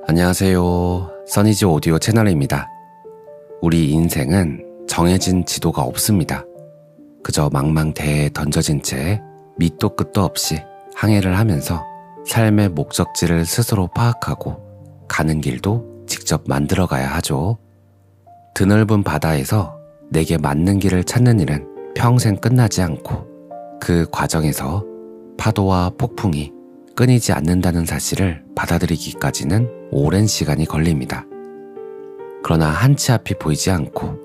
안녕하세요. 써니즈 오디오 채널입니다. 우리 인생은 정해진 지도가 없습니다. 그저 망망대해에 던져진 채 밑도 끝도 없이 항해를 하면서 삶의 목적지를 스스로 파악하고 가는 길도 직접 만들어가야 하죠. 드넓은 바다에서 내게 맞는 길을 찾는 일은 평생 끝나지 않고 그 과정에서 파도와 폭풍이 끊이지 않는다는 사실을 받아들이기까지는 오랜 시간이 걸립니다. 그러나 한치 앞이 보이지 않고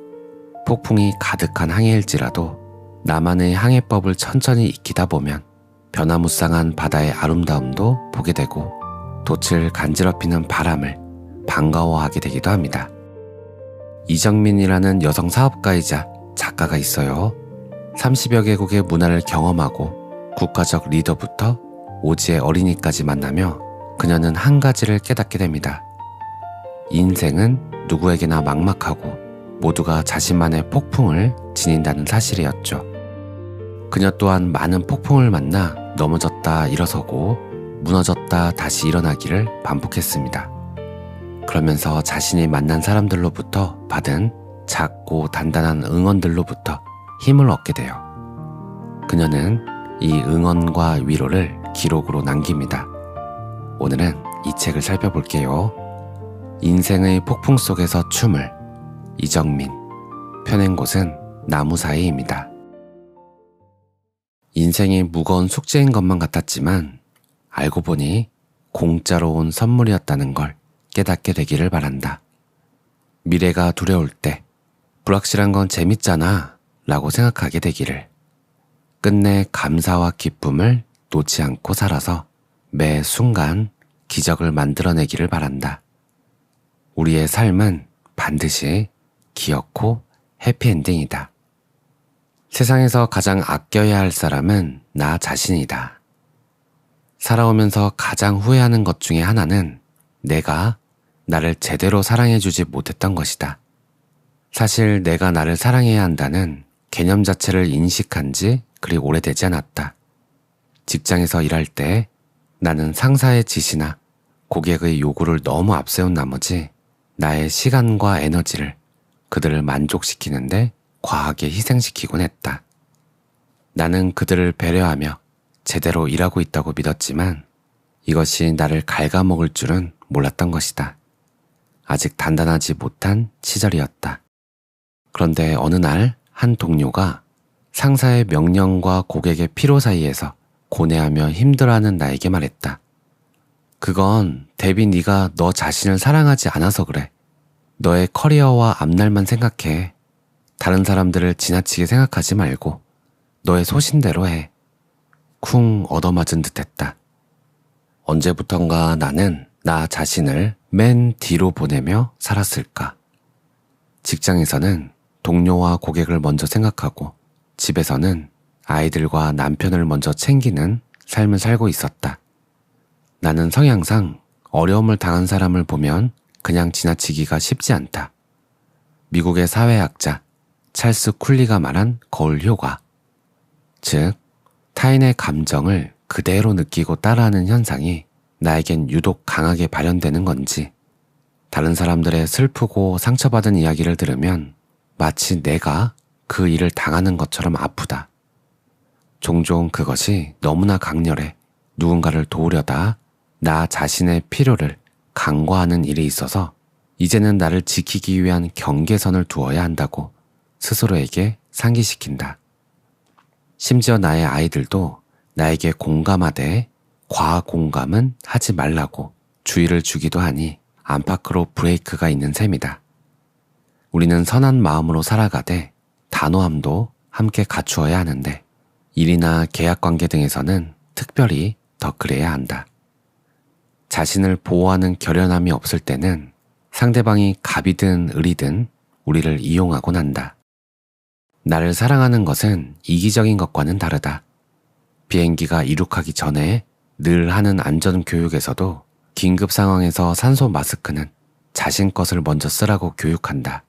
폭풍이 가득한 항해일지라도 나만의 항해법을 천천히 익히다 보면 변화무쌍한 바다의 아름다움도 보게 되고 돛을 간지럽히는 바람을 반가워하게 되기도 합니다. 이정민이라는 여성 사업가이자 작가가 있어요. 30여 개국의 문화를 경험하고 국가적 리더부터 오지의 어린이까지 만나며 그녀는 한 가지를 깨닫게 됩니다. 인생은 누구에게나 막막하고 모두가 자신만의 폭풍을 지닌다는 사실이었죠. 그녀 또한 많은 폭풍을 만나 넘어졌다 일어서고 무너졌다 다시 일어나기를 반복했습니다. 그러면서 자신이 만난 사람들로부터 받은 작고 단단한 응원들로부터 힘을 얻게 돼요. 그녀는 이 응원과 위로를 기록으로 남깁니다. 오늘은 이 책을 살펴볼게요. 인생의 폭풍 속에서 춤을, 이정민. 펴낸 곳은 나무 사이입니다. 인생이 무거운 숙제인 것만 같았지만 알고 보니 공짜로 온 선물이었다는 걸 깨닫게 되기를 바란다. 미래가 두려울 때 불확실한 건 재밌잖아 라고 생각하게 되기를. 끝내 감사와 기쁨을 놓지 않고 살아서 매 순간 기적을 만들어내기를 바란다. 우리의 삶은 반드시 귀엽고 해피엔딩이다. 세상에서 가장 아껴야 할 사람은 나 자신이다. 살아오면서 가장 후회하는 것 중에 하나는 내가 나를 제대로 사랑해주지 못했던 것이다. 사실 내가 나를 사랑해야 한다는 개념 자체를 인식한 지 그리 오래되지 않았다. 직장에서 일할 때 나는 상사의 지시나 고객의 요구를 너무 앞세운 나머지 나의 시간과 에너지를 그들을 만족시키는데 과하게 희생시키곤 했다. 나는 그들을 배려하며 제대로 일하고 있다고 믿었지만 이것이 나를 갉아먹을 줄은 몰랐던 것이다. 아직 단단하지 못한 시절이었다. 그런데 어느 날 한 동료가 상사의 명령과 고객의 피로 사이에서 고뇌하며 힘들어하는 나에게 말했다. 그건 대비 네가 너 자신을 사랑하지 않아서 그래. 너의 커리어와 앞날만 생각해. 다른 사람들을 지나치게 생각하지 말고 너의 소신대로 해. 쿵 얻어맞은 듯했다. 언제부턴가 나는 나 자신을 맨 뒤로 보내며 살았을까. 직장에서는 동료와 고객을 먼저 생각하고 집에서는 아이들과 남편을 먼저 챙기는 삶을 살고 있었다. 나는 성향상 어려움을 당한 사람을 보면 그냥 지나치기가 쉽지 않다. 미국의 사회학자 찰스 쿨리가 말한 거울 효과, 즉 타인의 감정을 그대로 느끼고 따라하는 현상이 나에겐 유독 강하게 발현되는 건지, 다른 사람들의 슬프고 상처받은 이야기를 들으면 마치 내가 그 일을 당하는 것처럼 아프다. 종종 그것이 너무나 강렬해 누군가를 도우려다 나 자신의 필요를 간과하는 일이 있어서 이제는 나를 지키기 위한 경계선을 두어야 한다고 스스로에게 상기시킨다. 심지어 나의 아이들도 나에게 공감하되 과공감은 하지 말라고 주의를 주기도 하니 안팎으로 브레이크가 있는 셈이다. 우리는 선한 마음으로 살아가되 단호함도 함께 갖추어야 하는데 일이나 계약관계 등에서는 특별히 더 그래야 한다. 자신을 보호하는 결연함이 없을 때는 상대방이 갑이든 을이든 우리를 이용하곤 한다. 나를 사랑하는 것은 이기적인 것과는 다르다. 비행기가 이륙하기 전에 늘 하는 안전교육에서도 긴급 상황에서 산소 마스크는 자신 것을 먼저 쓰라고 교육한다.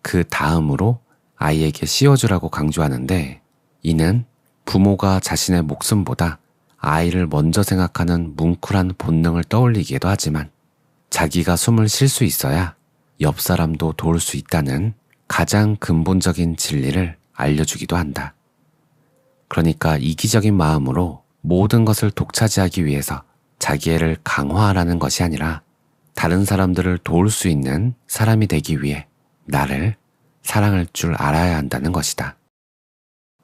그 다음으로 아이에게 씌워주라고 강조하는데 이는 부모가 자신의 목숨보다 아이를 먼저 생각하는 뭉클한 본능을 떠올리기도 하지만 자기가 숨을 쉴 수 있어야 옆 사람도 도울 수 있다는 가장 근본적인 진리를 알려주기도 한다. 그러니까 이기적인 마음으로 모든 것을 독차지하기 위해서 자기애를 강화하라는 것이 아니라 다른 사람들을 도울 수 있는 사람이 되기 위해 나를 사랑할 줄 알아야 한다는 것이다.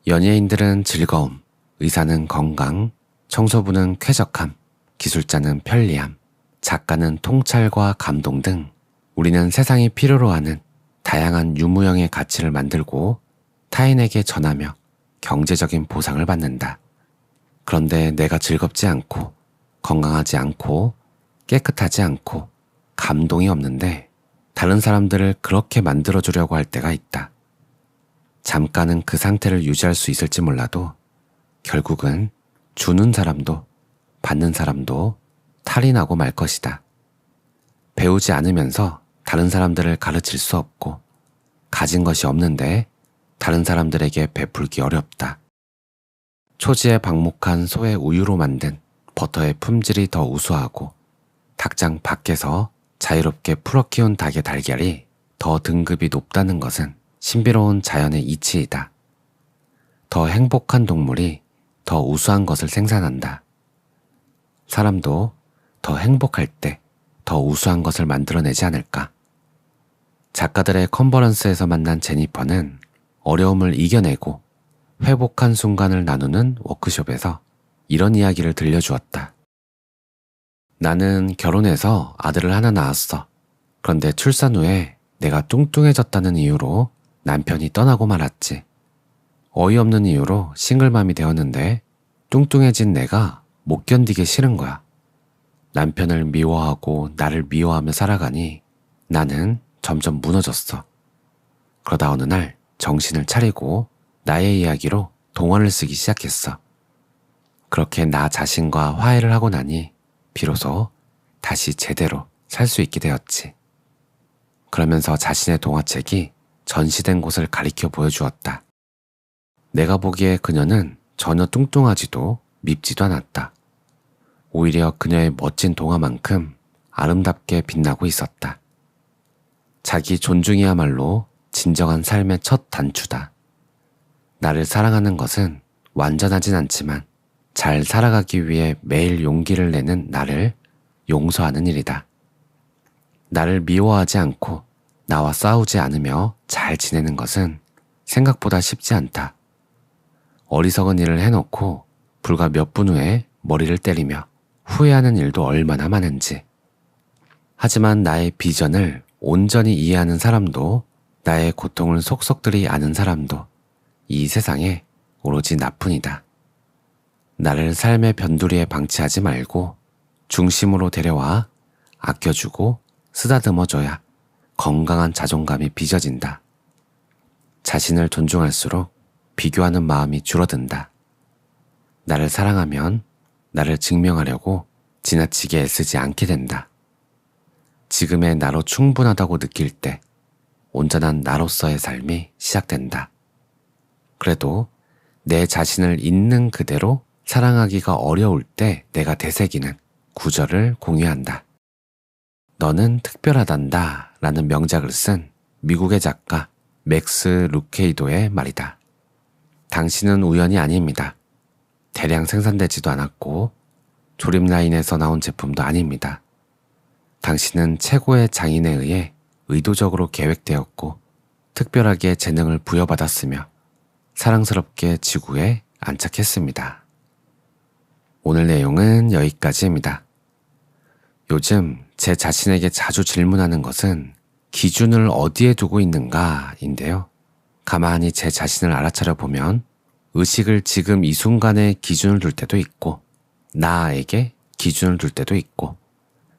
연예인들은 즐거움, 의사는 건강, 청소부는 쾌적함, 기술자는 편리함, 작가는 통찰과 감동 등 우리는 세상이 필요로 하는 다양한 유무형의 가치를 만들고 타인에게 전하며 경제적인 보상을 받는다. 그런데 내가 즐겁지 않고 건강하지 않고 깨끗하지 않고 감동이 없는데 다른 사람들을 그렇게 만들어주려고 할 때가 있다. 잠깐은 그 상태를 유지할 수 있을지 몰라도 결국은 주는 사람도 받는 사람도 탈이 나고 말 것이다. 배우지 않으면서 다른 사람들을 가르칠 수 없고 가진 것이 없는데 다른 사람들에게 베풀기 어렵다. 초지에 방목한 소의 우유로 만든 버터의 품질이 더 우수하고 닭장 밖에서 자유롭게 풀어 키운 닭의 달걀이 더 등급이 높다는 것은 신비로운 자연의 이치이다. 더 행복한 동물이 더 우수한 것을 생산한다. 사람도 더 행복할 때 더 우수한 것을 만들어내지 않을까? 작가들의 컨퍼런스에서 만난 제니퍼는 어려움을 이겨내고 회복한 순간을 나누는 워크숍에서 이런 이야기를 들려주었다. 나는 결혼해서 아들을 하나 낳았어. 그런데 출산 후에 내가 뚱뚱해졌다는 이유로 남편이 떠나고 말았지. 어이없는 이유로 싱글맘이 되었는데 뚱뚱해진 내가 못 견디게 싫은 거야. 남편을 미워하고 나를 미워하며 살아가니 나는 점점 무너졌어. 그러다 어느 날 정신을 차리고 나의 이야기로 동화를 쓰기 시작했어. 그렇게 나 자신과 화해를 하고 나니 비로소 다시 제대로 살 수 있게 되었지. 그러면서 자신의 동화책이 전시된 곳을 가리켜 보여주었다. 내가 보기에 그녀는 전혀 뚱뚱하지도 밉지도 않았다. 오히려 그녀의 멋진 동화만큼 아름답게 빛나고 있었다. 자기 존중이야말로 진정한 삶의 첫 단추다. 나를 사랑하는 것은 완전하진 않지만 잘 살아가기 위해 매일 용기를 내는 나를 용서하는 일이다. 나를 미워하지 않고 나와 싸우지 않으며 잘 지내는 것은 생각보다 쉽지 않다. 어리석은 일을 해놓고 불과 몇 분 후에 머리를 때리며 후회하는 일도 얼마나 많은지. 하지만 나의 비전을 온전히 이해하는 사람도 나의 고통을 속속들이 아는 사람도 이 세상에 오로지 나뿐이다. 나를 삶의 변두리에 방치하지 말고 중심으로 데려와 아껴주고 쓰다듬어줘야 건강한 자존감이 빚어진다. 자신을 존중할수록 비교하는 마음이 줄어든다. 나를 사랑하면 나를 증명하려고 지나치게 애쓰지 않게 된다. 지금의 나로 충분하다고 느낄 때 온전한 나로서의 삶이 시작된다. 그래도 내 자신을 있는 그대로 사랑하기가 어려울 때 내가 되새기는 구절을 공유한다. 너는 특별하단다 라는 명작을 쓴 미국의 작가 맥스 루케이도의 말이다. 당신은 우연이 아닙니다. 대량 생산되지도 않았고 조립 라인에서 나온 제품도 아닙니다. 당신은 최고의 장인에 의해 의도적으로 계획되었고 특별하게 재능을 부여받았으며 사랑스럽게 지구에 안착했습니다. 오늘 내용은 여기까지입니다. 요즘 제 자신에게 자주 질문하는 것은 기준을 어디에 두고 있는가인데요. 가만히 제 자신을 알아차려 보면 의식을 지금 이 순간에 기준을 둘 때도 있고 나에게 기준을 둘 때도 있고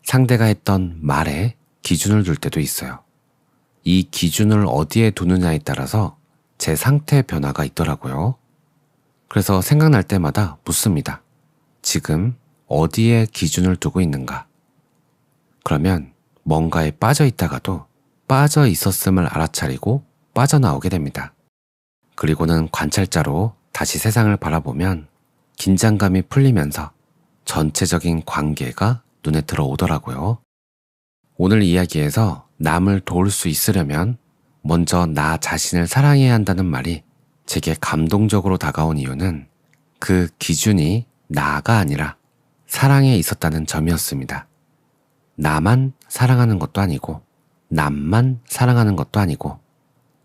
상대가 했던 말에 기준을 둘 때도 있어요. 이 기준을 어디에 두느냐에 따라서 제 상태의 변화가 있더라고요. 그래서 생각날 때마다 묻습니다. 지금 어디에 기준을 두고 있는가? 그러면 뭔가에 빠져 있다가도 빠져 있었음을 알아차리고 빠져나오게 됩니다. 그리고는 관찰자로 다시 세상을 바라보면 긴장감이 풀리면서 전체적인 관계가 눈에 들어오더라고요. 오늘 이야기에서 남을 도울 수 있으려면 먼저 나 자신을 사랑해야 한다는 말이 제게 감동적으로 다가온 이유는 그 기준이 나가 아니라 사랑에 있었다는 점이었습니다. 나만 사랑하는 것도 아니고 남만 사랑하는 것도 아니고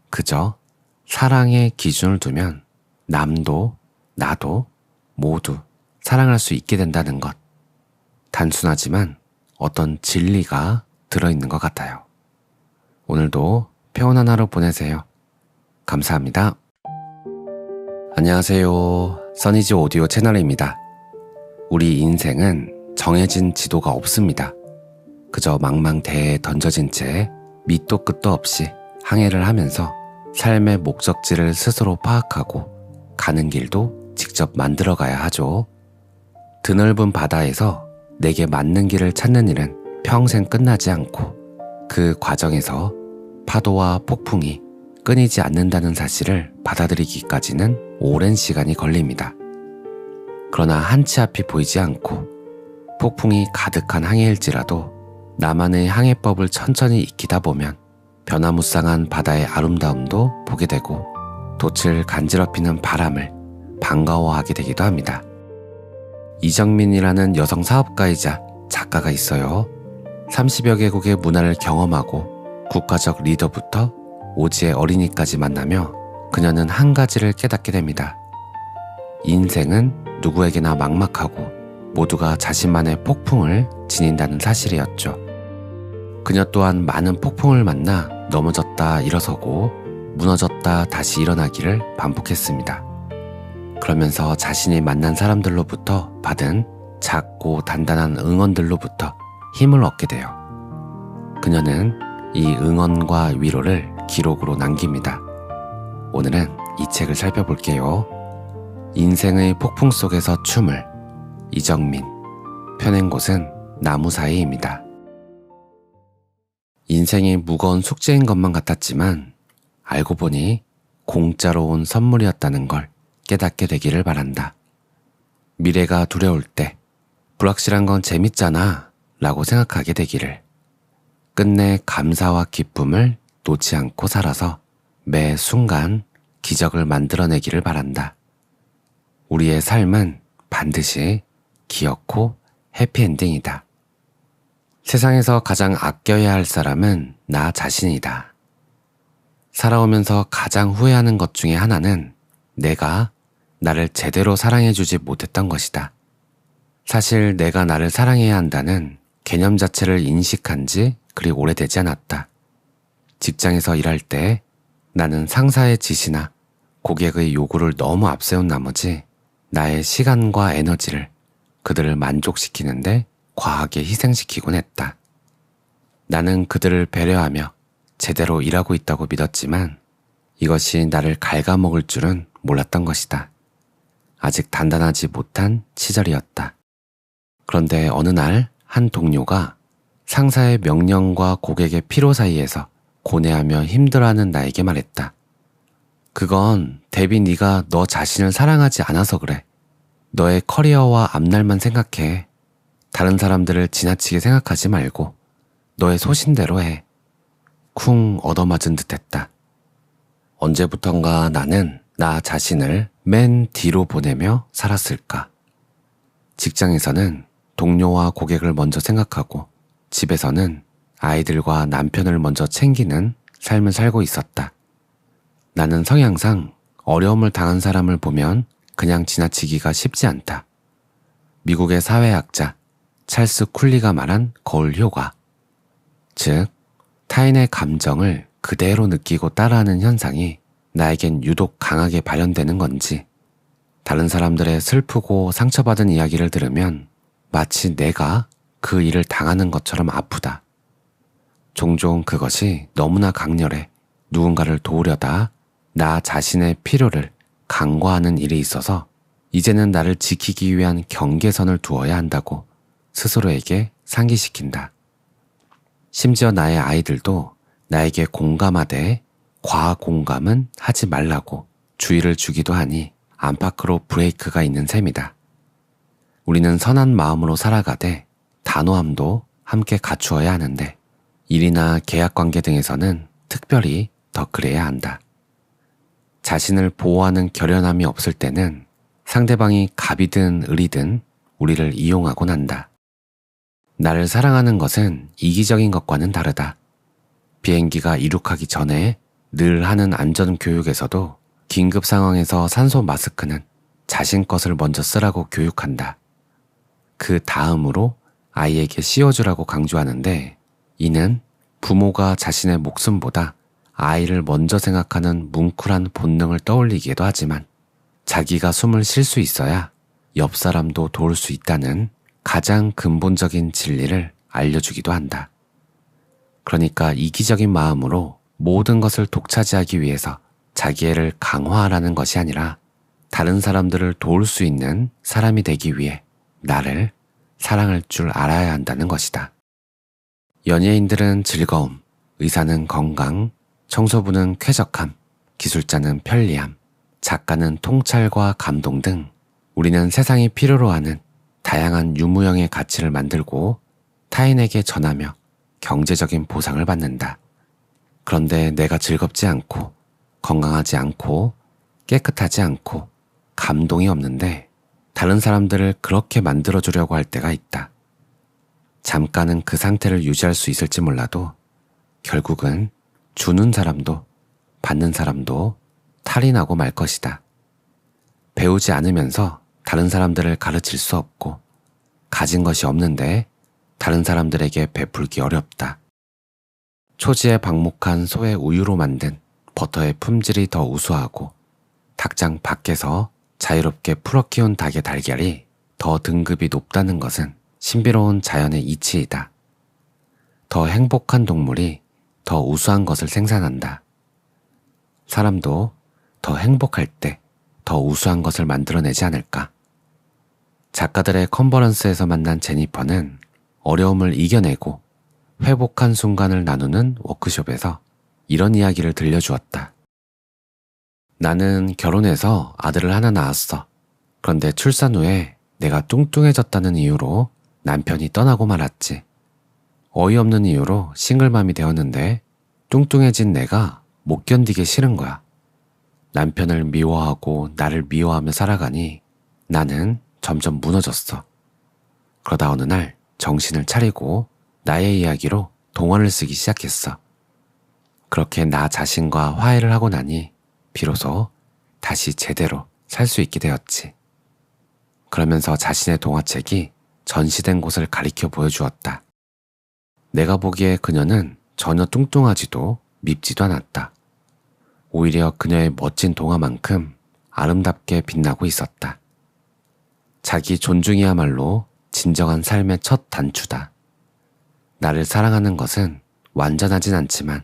그저 사랑의 기준을 두면 남도 나도 모두 사랑할 수 있게 된다는 것. 단순하지만 어떤 진리가 들어있는 것 같아요. 오늘도 평온한 하루 보내세요. 감사합니다. 안녕하세요. 써니지 오디오 채널입니다. 우리 인생은 정해진 지도가 없습니다. 그저 망망대해에 던져진 채 밑도 끝도 없이 항해를 하면서 삶의 목적지를 스스로 파악하고 가는 길도 직접 만들어가야 하죠. 드넓은 바다에서 내게 맞는 길을 찾는 일은 평생 끝나지 않고 그 과정에서 파도와 폭풍이 끊이지 않는다는 사실을 받아들이기까지는 오랜 시간이 걸립니다. 그러나 한치 앞이 보이지 않고 폭풍이 가득한 항해일지라도 나만의 항해법을 천천히 익히다 보면 변화무쌍한 바다의 아름다움도 보게 되고 돛을 간지럽히는 바람을 반가워하게 되기도 합니다. 이정민이라는 여성 사업가이자 작가가 있어요. 30여 개국의 문화를 경험하고 국가적 리더부터 오지의 어린이까지 만나며 그녀는 한 가지를 깨닫게 됩니다. 인생은 누구에게나 막막하고 모두가 자신만의 폭풍을 지닌다는 사실이었죠. 그녀 또한 많은 폭풍을 만나 넘어졌다 일어서고 무너졌다 다시 일어나기를 반복했습니다. 그러면서 자신이 만난 사람들로부터 받은 작고 단단한 응원들로부터 힘을 얻게 돼요. 그녀는 이 응원과 위로를 기록으로 남깁니다. 오늘은 이 책을 살펴볼게요. 인생의 폭풍 속에서 춤을, 이정민. 펴낸 곳은 나무 사이입니다. 인생이 무거운 숙제인 것만 같았지만 알고 보니 공짜로 온 선물이었다는 걸 깨닫게 되기를 바란다. 미래가 두려울 때 불확실한 건 재밌잖아 라고 생각하게 되기를. 끝내 감사와 기쁨을 놓지 않고 살아서 매 순간 기적을 만들어내기를 바란다. 우리의 삶은 반드시 귀엽고 해피엔딩이다. 세상에서 가장 아껴야 할 사람은 나 자신이다. 살아오면서 가장 후회하는 것 중에 하나는 내가 나를 제대로 사랑해주지 못했던 것이다. 사실 내가 나를 사랑해야 한다는 개념 자체를 인식한 지 그리 오래되지 않았다. 직장에서 일할 때 나는 상사의 지시나 고객의 요구를 너무 앞세운 나머지 나의 시간과 에너지를 그들을 만족시키는데 과하게 희생시키곤 했다. 나는 그들을 배려하며 제대로 일하고 있다고 믿었지만 이것이 나를 갉아먹을 줄은 몰랐던 것이다. 아직 단단하지 못한 시절이었다. 그런데 어느 날 한 동료가 상사의 명령과 고객의 피로 사이에서 고뇌하며 힘들어하는 나에게 말했다. 그건 대비 네가 너 자신을 사랑하지 않아서 그래. 너의 커리어와 앞날만 생각해. 다른 사람들을 지나치게 생각하지 말고 너의 소신대로 해. 쿵 얻어맞은 듯 했다. 언제부턴가 나는 나 자신을 맨 뒤로 보내며 살았을까? 직장에서는 동료와 고객을 먼저 생각하고 집에서는 아이들과 남편을 먼저 챙기는 삶을 살고 있었다. 나는 성향상 어려움을 당한 사람을 보면 그냥 지나치기가 쉽지 않다. 미국의 사회학자 찰스 쿨리가 말한 거울 효과, 즉 타인의 감정을 그대로 느끼고 따라하는 현상이 나에겐 유독 강하게 발현되는 건지, 다른 사람들의 슬프고 상처받은 이야기를 들으면 마치 내가 그 일을 당하는 것처럼 아프다. 종종 그것이 너무나 강렬해 누군가를 도우려다 나 자신의 필요를 간과하는 일이 있어서 이제는 나를 지키기 위한 경계선을 두어야 한다고 스스로에게 상기시킨다. 심지어 나의 아이들도 나에게 공감하되 과공감은 하지 말라고 주의를 주기도 하니 안팎으로 브레이크가 있는 셈이다. 우리는 선한 마음으로 살아가되 단호함도 함께 갖추어야 하는데 일이나 계약 관계 등에서는 특별히 더 그래야 한다. 자신을 보호하는 결연함이 없을 때는 상대방이 갑이든 을이든 우리를 이용하곤 한다. 나를 사랑하는 것은 이기적인 것과는 다르다. 비행기가 이륙하기 전에 늘 하는 안전교육에서도 긴급 상황에서 산소 마스크는 자신 것을 먼저 쓰라고 교육한다. 그 다음으로 아이에게 씌워주라고 강조하는데, 이는 부모가 자신의 목숨보다 아이를 먼저 생각하는 뭉클한 본능을 떠올리기도 하지만, 자기가 숨을 쉴 수 있어야 옆 사람도 도울 수 있다는 가장 근본적인 진리를 알려주기도 한다. 그러니까 이기적인 마음으로 모든 것을 독차지하기 위해서 자기애를 강화하라는 것이 아니라, 다른 사람들을 도울 수 있는 사람이 되기 위해 나를 사랑할 줄 알아야 한다는 것이다. 연예인들은 즐거움, 의사는 건강, 청소부는 쾌적함, 기술자는 편리함, 작가는 통찰과 감동 등 우리는 세상이 필요로 하는 다양한 유무형의 가치를 만들고 타인에게 전하며 경제적인 보상을 받는다. 그런데 내가 즐겁지 않고 건강하지 않고 깨끗하지 않고 감동이 없는데 다른 사람들을 그렇게 만들어주려고 할 때가 있다. 잠깐은 그 상태를 유지할 수 있을지 몰라도 결국은 주는 사람도 받는 사람도 탈이 나고 말 것이다. 배우지 않으면서 다른 사람들을 가르칠 수 없고, 가진 것이 없는데 다른 사람들에게 베풀기 어렵다. 초지에 방목한 소의 우유로 만든 버터의 품질이 더 우수하고, 닭장 밖에서 자유롭게 풀어 키운 닭의 달걀이 더 등급이 높다는 것은 신비로운 자연의 이치이다. 더 행복한 동물이 더 우수한 것을 생산한다. 사람도 더 행복할 때 더 우수한 것을 만들어내지 않을까? 작가들의 컨퍼런스에서 만난 제니퍼는 어려움을 이겨내고 회복한 순간을 나누는 워크숍에서 이런 이야기를 들려주었다. 나는 결혼해서 아들을 하나 낳았어. 그런데 출산 후에 내가 뚱뚱해졌다는 이유로 남편이 떠나고 말았지. 어이없는 이유로 싱글맘이 되었는데 뚱뚱해진 내가 못 견디기 싫은 거야. 남편을 미워하고 나를 미워하며 살아가니 나는 점점 무너졌어. 그러다 어느 날 정신을 차리고 나의 이야기로 동화를 쓰기 시작했어. 그렇게 나 자신과 화해를 하고 나니 비로소 다시 제대로 살 수 있게 되었지. 그러면서 자신의 동화책이 전시된 곳을 가리켜 보여주었다. 내가 보기에 그녀는 전혀 뚱뚱하지도 밉지도 않았다. 오히려 그녀의 멋진 동화만큼 아름답게 빛나고 있었다. 자기 존중이야말로 진정한 삶의 첫 단추다. 나를 사랑하는 것은 완전하진 않지만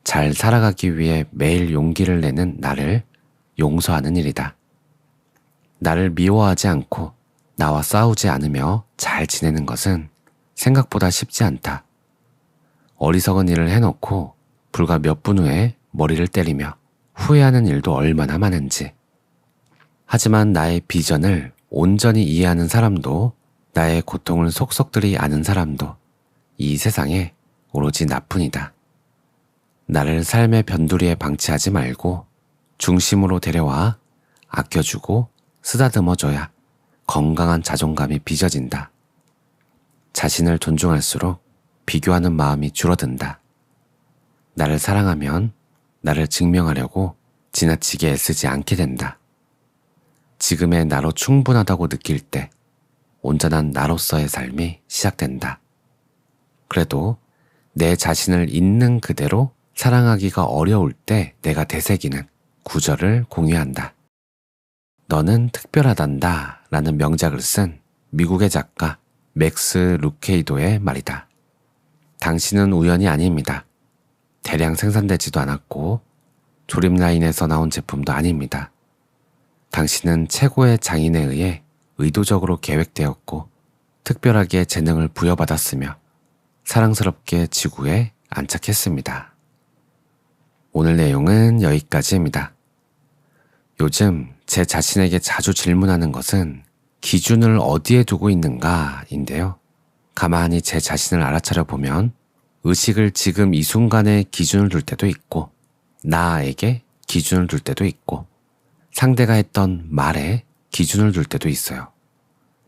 잘 살아가기 위해 매일 용기를 내는 나를 용서하는 일이다. 나를 미워하지 않고 나와 싸우지 않으며 잘 지내는 것은 생각보다 쉽지 않다. 어리석은 일을 해놓고 불과 몇 분 후에 머리를 때리며 후회하는 일도 얼마나 많은지. 하지만 나의 비전을 온전히 이해하는 사람도, 나의 고통을 속속들이 아는 사람도 이 세상에 오로지 나뿐이다. 나를 삶의 변두리에 방치하지 말고 중심으로 데려와 아껴주고 쓰다듬어줘야 건강한 자존감이 빚어진다. 자신을 존중할수록 비교하는 마음이 줄어든다. 나를 사랑하면 나를 증명하려고 지나치게 애쓰지 않게 된다. 지금의 나로 충분하다고 느낄 때 온전한 나로서의 삶이 시작된다. 그래도 내 자신을 있는 그대로 사랑하기가 어려울 때 내가 되새기는 구절을 공유한다. 너는 특별하단다 라는 명작을 쓴 미국의 작가 맥스 루케이도의 말이다. 당신은 우연이 아닙니다. 대량 생산되지도 않았고 조립 라인에서 나온 제품도 아닙니다. 당신은 최고의 장인에 의해 의도적으로 계획되었고 특별하게 재능을 부여받았으며 사랑스럽게 지구에 안착했습니다. 오늘 내용은 여기까지입니다. 요즘 제 자신에게 자주 질문하는 것은 기준을 어디에 두고 있는가인데요. 가만히 제 자신을 알아차려 보면 의식을 지금 이 순간에 기준을 둘 때도 있고, 나에게 기준을 둘 때도 있고, 상대가 했던 말에 기준을 둘 때도 있어요.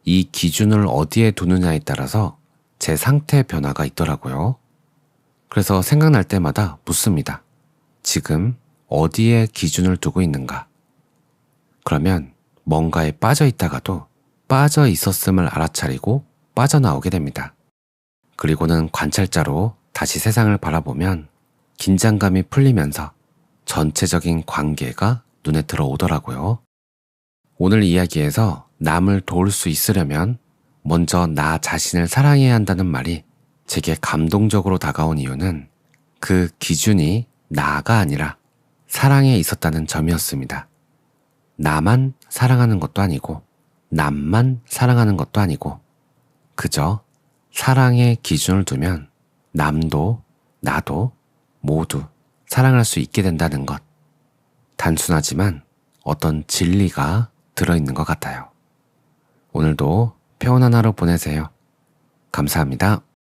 이 기준을 어디에 두느냐에 따라서 제 상태 변화가 있더라고요. 그래서 생각날 때마다 묻습니다. 지금 어디에 기준을 두고 있는가? 그러면 뭔가에 빠져 있다가도 빠져 있었음을 알아차리고 빠져나오게 됩니다. 그리고는 관찰자로 다시 세상을 바라보면 긴장감이 풀리면서 전체적인 관계가 눈에 들어오더라고요. 오늘 이야기에서 남을 도울 수 있으려면 먼저 나 자신을 사랑해야 한다는 말이 제게 감동적으로 다가온 이유는 그 기준이 나가 아니라 사랑에 있었다는 점이었습니다. 나만 사랑하는 것도 아니고 남만 사랑하는 것도 아니고 그저 사랑의 기준을 두면 남도 나도 모두 사랑할 수 있게 된다는 것. 단순하지만 어떤 진리가 들어있는 것 같아요. 오늘도 평온한 하루 보내세요. 감사합니다.